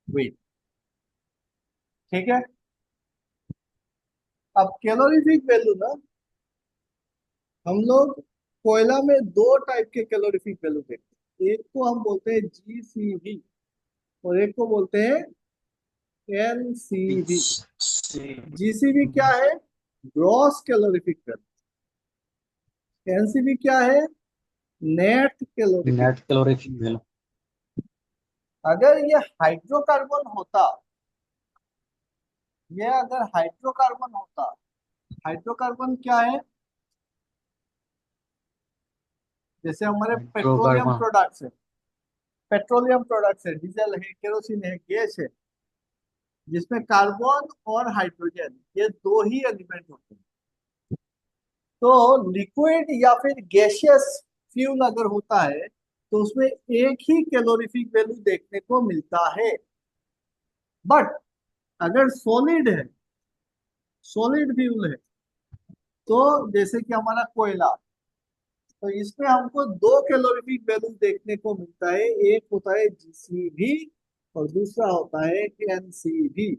वेट। ठीक है। अब कैलोरीफिक वैल्यू ना, हम लोग कोयला में दो टाइप के कैलोरीफिक वैल्यू देखते हैं। एक को हम बोलते हैं जीसीवी और एक को बोलते हैं एनसीवी। जीसीवी क्या है? Gross calorific value. एनसीवी क्या है? Net calorific. Net calorific value. अगर ये हाइड्रोकार्बन होता, ये अगर हाइड्रोकार्बन होता, हाइड्रोकार्बन क्या है? जैसे हमारे पेट्रोलियम हाइड्रोकार्बन। प्रोडक्ट्स है, पेट्रोलियम प्रोडक्ट्स है, डीजल है, केरोसिन है, गैस है, जिसमें कार्बन और हाइड्रोजन ये दो ही एलिमेंट होते हैं। तो लिक्विड या फिर गैसियस फ्यूल अगर होता है तो उसमें एक ही कैलोरीफिक वैल्यू देखने को मिलता है। बट अगर सॉलिड है, सॉलिड फ्यूल है, तो जैसे कि हमारा कोयला, तो इसमें हमको दो कैलोरीफिक वैल्यू देखने को मिलता है। एक होता है जीसीवी और दूसरा होता है एनसीवी।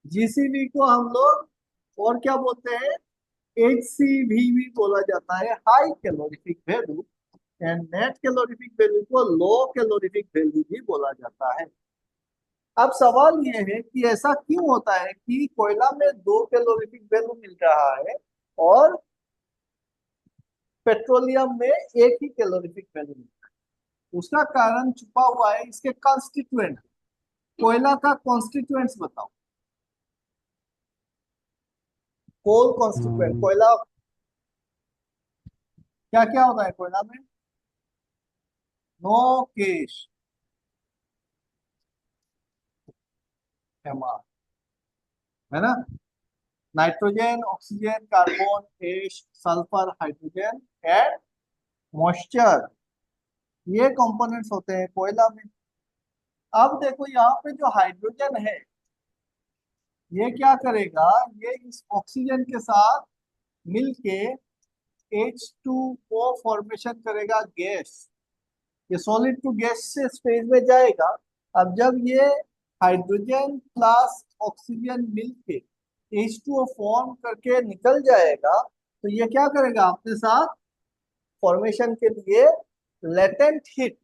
जीसीवी को हम लोग और क्या बोलते हैं? एचसीवी भी बोला जाता है, high calorific value. And net calorific value को लो कैलोरीफिक वैल्यू भी बोला जाता है। अब सवाल ये है कि ऐसा क्यों होता है कि कोयला में दो कैलोरीफिक वैल्यू मिल रहा है और पेट्रोलियम में एक ही कैलोरीफिक वैल्यू मिल रहा है? उसका कारण छुपा हुआ है इसके कॉन्स्टिट्यूएंट। कोयला का कॉन्स्टिट्यूएंट्स बताओ। कोल कॉन्स्टिट्यूएंट हम्म, कोयला, क्या क्या होता है कोयला में? नो केश, एमआर, है ना? Nitrogen, oxygen, carbon, ash, sulphur, hydrogen and moisture, ये कंपोनेंट्स होते हैं कोयला में। अब देखो यहाँ पे जो हाइड्रोजन है, ये क्या करेगा? ये इस ऑक्सीजन के साथ मिलके H2O फॉर्मेशन करेगा, गैस। ये सॉलिड टू गैस से स्पेस में जाएगा। अब जब ये हाइड्रोजन प्लस ऑक्सीजन मिलके H2O फॉर्म करके निकल जाएगा, तो ये क्या करेगा अपने साथ? फॉर्मेशन के लिए लेटेंट हीट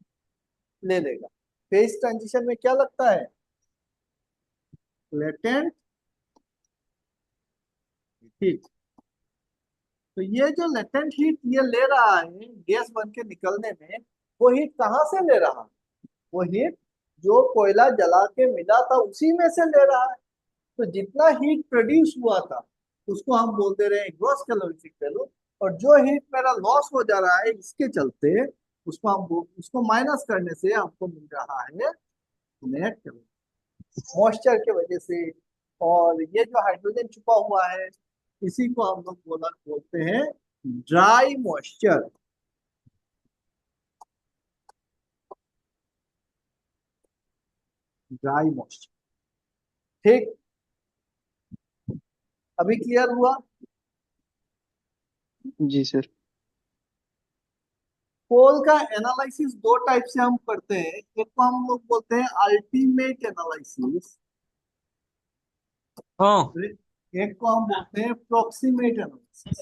ले लेगा। फेज ट्रांजिशन में क्या लगता है? Latent heat. तो ये जो लेटेंट हीट ये ले रहा है गैस बन के निकलने में, वो हीट कहाँ से ले रहा है? वो हीट जो कोयला जला के मिला था उसी में से ले रहा है। तो जितना हीट प्रोड्यूस हुआ था उसको हम बोल दे रहे हैं ग्रॉस कैलोरीफिक वैल्यू। और जो हीट मेरा लॉस हो जा रहा है इसके चलते, उसको माइनस करने से हमको मिल रहा है नेट कैलोरी, मॉइस्चर के वजह से। और ये जो हाइड्रोजन छुपा हुआ है, इसी को हम लोग बोलते हैं ड्राई मॉइस्चर। Dry moisture. ठीक, अभी क्लियर हुआ? जी सर। कोल का एनालिसिस दो टाइप से हम करते हैं। एक को हम लोग बोलते हैं अल्टीमेट एनालिसिस, हाँ। एक को हम बोलते हैं प्रोक्सीमेट एनालिसिस।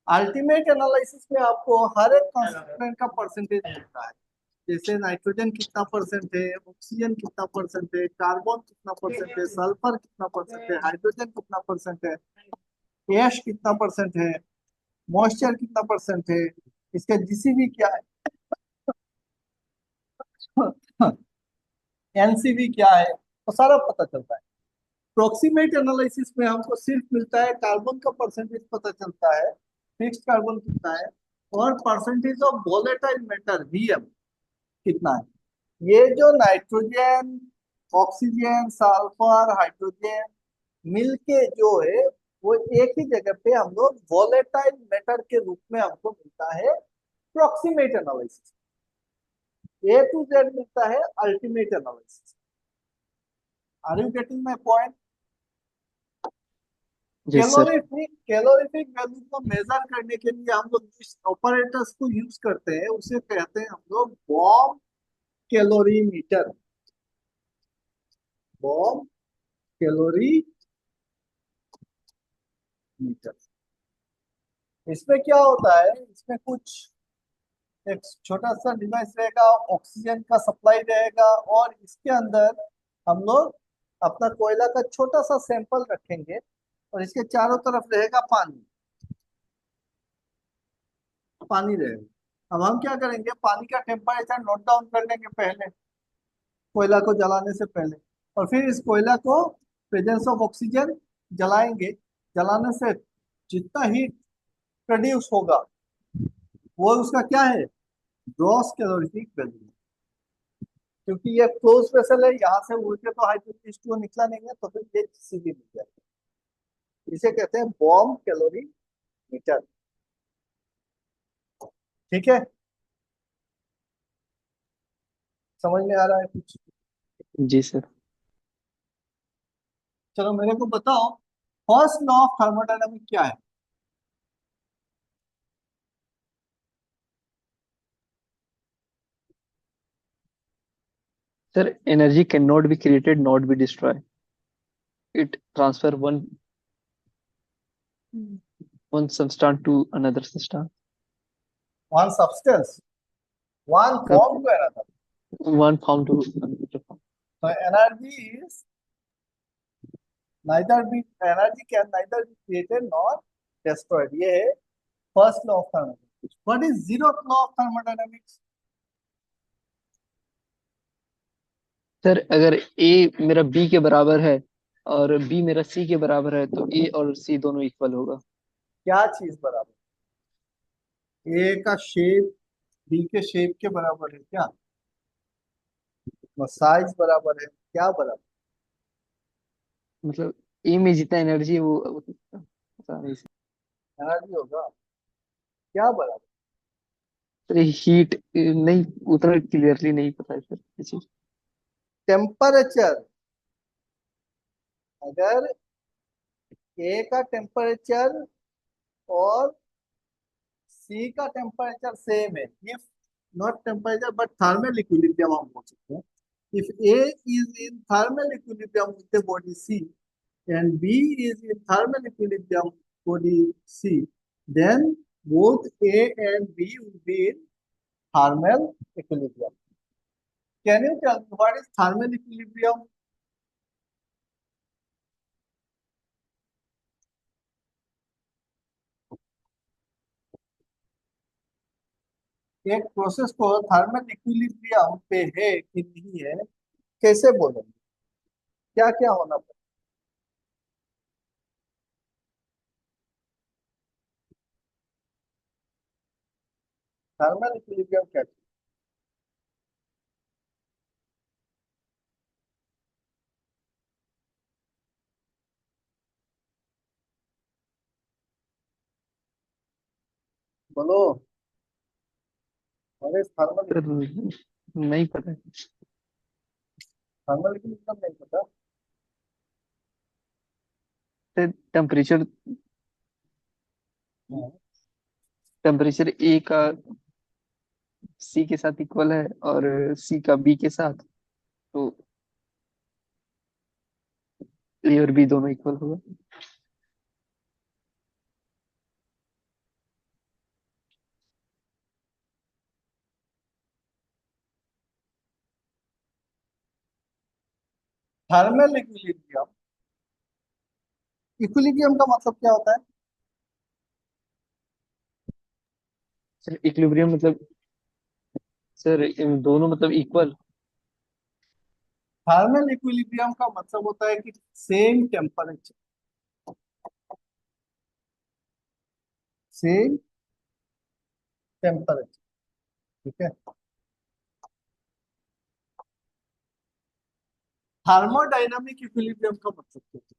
अल्टीमेट एनालिसिस में आपको हर एक कॉन्स्टिट्यूएंट का परसेंटेज मिलता है। जैसे नाइट्रोजन कितना परसेंट है, ऑक्सीजन कितना परसेंट है, कार्बन कितना परसेंट है, सल्फर कितना परसेंट है, हाइड्रोजन कितना परसेंट है, एश कितना परसेंट है, मॉइस्चर कितना परसेंट है, इसका जीसीवी क्या है, एनसीवी क्या है, तो सारा पता चलता है। प्रोक्सीमेट एनालिसिस में हमको सिर्फ मिलता है कार्बन का परसेंटेज पता चलता है, फिक्स्ड कार्बन कितना है, और percentage of volatile matter VM कितना है। ये जो नाइट्रोजन, ऑक्सीजन, सल्फर, हाइड्रोजन मिलके जो है वो एक ही जगह पे हम लोग वॉलेटाइल मैटर के रूप में हमको मिलता है proximate analysis, A to Z मिलता है ultimate analysis. Are you getting my point? जी सर। कैलोरीफिक वैल्यू को मेजर करने के लिए हम लोग जिस ऑपरेटर्स को यूज करते हैं उसे कहते हैं हम लोग बॉम कैलोरीमीटर। Bomb calorimeter. इसमें क्या होता है, इसमें कुछ एक छोटा सा डिवाइस रहेगा, ऑक्सीजन का सप्लाई रहेगा, और इसके अंदर हम लोग अपना कोयला का छोटा सा सैंपल रखेंगे, और इसके चारों तरफ रहेगा पानी। पानी रहेगा। अब हम क्या करेंगे, पानी का टेम्परेचर नोट डाउन कर लेंगे पहले, कोयला को जलाने से पहले, और फिर इस कोयला को प्रेजेंस ऑफ ऑक्सीजन जलाएंगे। जलाने से जितना हीट प्रोड्यूस होगा वो उसका क्या है, ग्रॉस कैलोरीफिक वैल्यू। क्योंकि ये क्लोज वेसल है, यहाँ से उड़ के तो H2O निकला नहीं है, तो फिर ये सीधी मिल जाएगी। इसे कहते हैं बॉम कैलोरी मीटर। ठीक है, समझ में आ रहा है कुछ? जी सर। चलो मेरे को बताओ, फर्स्ट लॉ ऑफ थर्मोडायनामिक क्या है? Sir, energy can not be created, not be destroy, it transfer one substance to another substance। One substance, one form to another. One form to another form. तो energy can neither be created nor destroyed। ये है first law of thermodynamics. What is zeroth law of thermodynamics? Sir, अगर ए मेरा बी के बराबर है और बी मेरा सी के बराबर है तो ए और सी दोनों इक्वल होगा। क्या चीज बराबर? ए का शेप बी के शेप के बराबर है क्या? साइज बराबर है क्या? बराबर? मतलब ए में जितना एनर्जी है वो पता नहीं सर। एनर्जी होगा क्या बराबर? सर, हीट नहीं, उतना क्लियरली नहीं पता है सर ये चीज। टेम्परेचर। अगर ए का टेम्परेचर और सी का टेम्परेचर सेम है, if not temperature but thermal equilibrium हम बोल सकते हैं। If A is in thermal equilibrium with the body C and B is in thermal equilibrium body C, then both A and B will be in thermal equilibrium. Can you tell me what is thermal equilibrium? एक प्रोसेस को थर्मल इक्विलिब्रियम पे है कि नहीं है, कैसे बोलेंगे? क्या क्या होना पड़ेगा? थर्मल इक्विलिब्रियम क्या चीज? बोलो, what is thermal sir, equilibrium? नहीं पता है। थर्मल इक्विलिब्रियम नहीं पता? सर, टेम्परेचर हाँ। टेम्परेचर ए का सी के साथ इक्वल है और सी का बी के साथ, तो ए और बी दोनों इक्वल होगा। थर्मल इक्विलिब्रियम, इक्विलिब्रियम का मतलब क्या होता है? सर, इक्विलिब्रियम मतलब, सर इन दोनों मतलब इक्वल। थर्मल इक्विलिब्रियम का मतलब होता है कि सेम टेम्परेचर, सेम टेम्परेचर। ठीक है। थर्मोडायनामिक इक्विलिब्रियम का मतलब क्या है?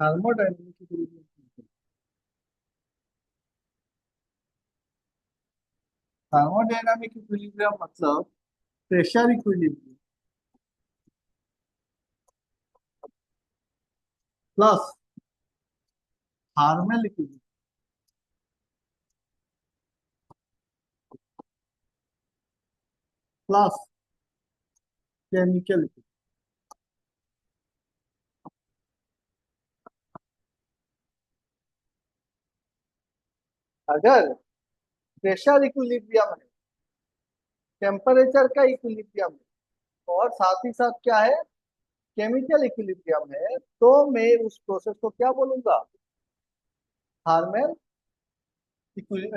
Thermodynamic equilibrium. थर्मोडायनामिक इक्विलिब्रियम मतलब pressure equilibrium plus thermal equilibrium plus chemical equilibrium. अगर प्रेशर इक्विलिब्रियम है, टेम्परेचर का इक्विलिब्रियम है और साथ ही साथ क्या है, केमिकल इक्विलिब्रियम है, तो मैं उस प्रोसेस को क्या बोलूंगा, हार्मल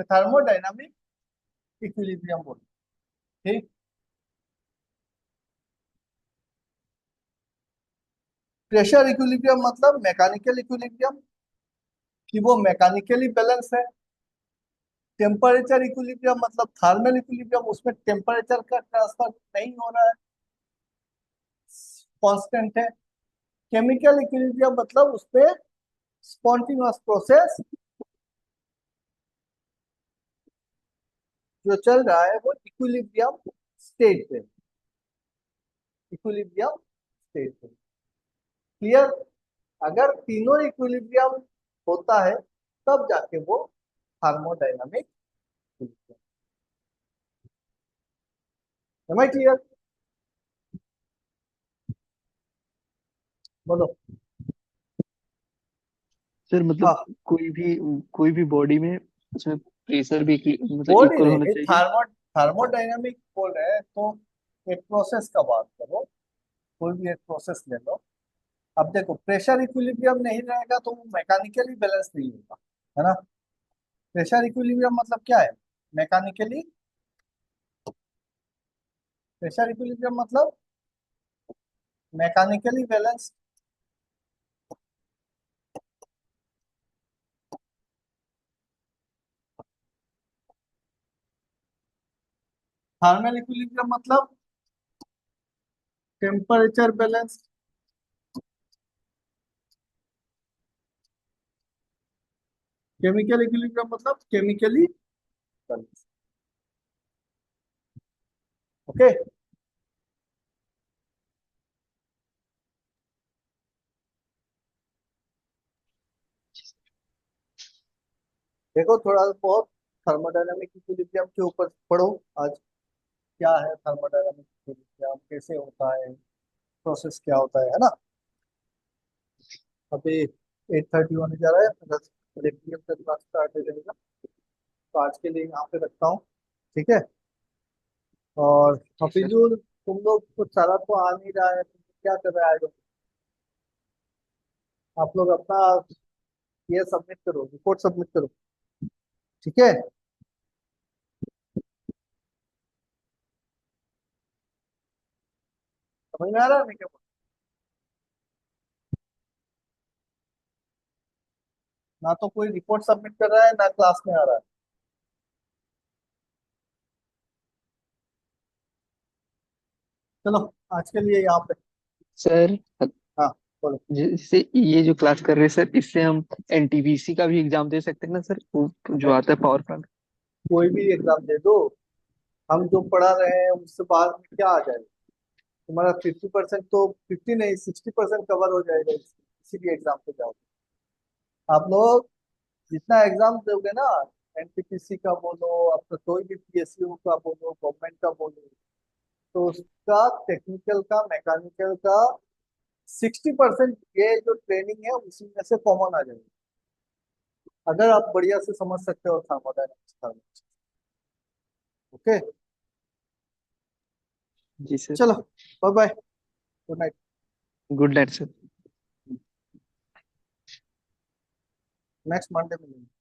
थर्मोडायनामिक इक्विलिब्रियम बोलूंगा। ठीक। प्रेशर इक्विलिब्रियम मतलब मैकेनिकल इक्विलिब्रियम, कि वो मैकेनिकली बैलेंस है। टेम्परेचर इक्विलिब्रियम मतलब थर्मल इक्विलिब्रियम, उसमें टेम्परेचर का ट्रांसफर नहीं हो रहा है, कांस्टेंट है। केमिकल इक्विलिब्रियम मतलब उसपे स्पॉन्टेनियस प्रोसेस जो चल रहा है वो इक्विलिब्रियम स्टेट पे, इक्विलिब्रियम स्टेट पे। क्लियर। अगर तीनों इक्विलिब्रियम होता है तब जाके वो thermodynamic equilibrium. Am I clear? बोलो। सर मतलब हाँ, कोई भी बॉडी में उसमें प्रेशर भी मतलब बॉडी इक्वल होना नहीं, चाहिए। थर्मोडायनामिक बोल रहे हैं तो एक प्रोसेस का बात करो, कोई भी एक प्रोसेस ले लो। अब देखो, प्रेशर इक्विलिब्रियम नहीं रहेगा तो वो मैकेनिकली बैलेंस नहीं होगा, है ना। प्रेशर इक्विलिब्रियम मतलब क्या है, मैकेनिकली, प्रेशर इक्विलिब्रियम मतलब मैकेनिकली बैलेंस। थर्मल इक्विलिब्रियम मतलब टेम्परेचर बैलेंस। केमिकल इक्विलिब्रियम मतलब केमिकली बैलेंस। ओके। देखो थोड़ा बहुत थर्मोडायनामिक इक्विलिब्रियम के ऊपर पढ़ो आज। क्या है थर्मोडायनामिक इक्विलिब्रियम, कैसे होता है, प्रोसेस क्या होता है ना। अभी 8:30 होने जा रहा है, 10 से क्लास स्टार्ट हो जाएगा। तो आज के लिए यहाँ पे रखता हूँ। ठीक है। और जी सर। हफीजुल, तुम लोग कुछ सारा तो आ नहीं रहा है, तुम क्या कर रहे हैं? आप लोग अपना ये सबमिट करो, रिपोर्ट सबमिट करो। ठीक है। समझ में आ रहा है मैं क्या बोल- ना तो कोई रिपोर्ट सबमिट कर रहा है ना क्लास में आ रहा है। चलो, आज के लिए यहाँ पे। सर हाँ, बोलो। जैसे ये जो क्लास कर रहे हैं सर, इससे हम एनटीपीसी का भी एग्जाम दे सकते हैं ना सर, वो जो आता है पावर प्लांट। कोई भी एग्जाम दे दो, हम जो पढ़ा रहे हैं उससे बाद में क्या आ जाएगा, तुम्हारा 50% तो 50 नहीं 60% कवर हो जाएगा किसी भी एग्जाम पे जाओ। आप लोग जितना एग्जाम दोगे ना, एनटीपीसी का बोलो, आपका कोई भी पीएसयू का बोलो, गवर्नमेंट का बोलो, तो उसका टेक्निकल का, मैकेनिकल का 60% ये जो ट्रेनिंग है उसी में से कॉमन आ जाएगी, अगर आप बढ़िया से समझ सकते हो थर्मोडायनेमिक्स। ओके। जी सर। चलो, bye bye, good night. Good night sir. Next Monday मिलेंगे।